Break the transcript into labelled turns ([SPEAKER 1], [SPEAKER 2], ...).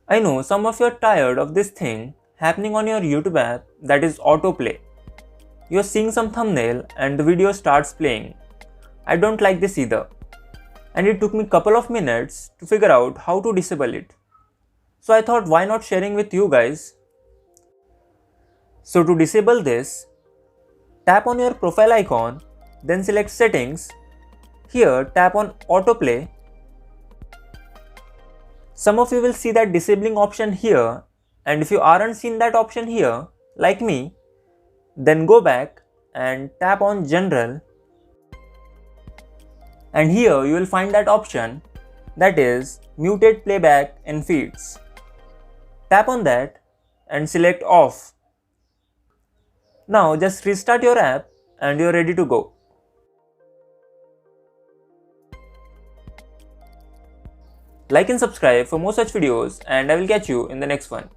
[SPEAKER 1] I know some of you are tired of this thing happening on your YouTube app, that is autoplay. You're seeing some thumbnail and the video starts playing. I don't like this either. And it took me a couple of minutes to figure out how to disable it. So I thought, why not sharing with you guys? So to disable this, tap on your profile icon, then select settings. Here tap on autoplay. Some of you will see that disabling option here, and if you aren't seen that option here, like me, then go back and tap on general, and here you will find that option, that is muted playback in feeds. Tap on that and select off. Now just restart your app and you're ready to go. Like and subscribe for more such videos, and I will catch you in the next one.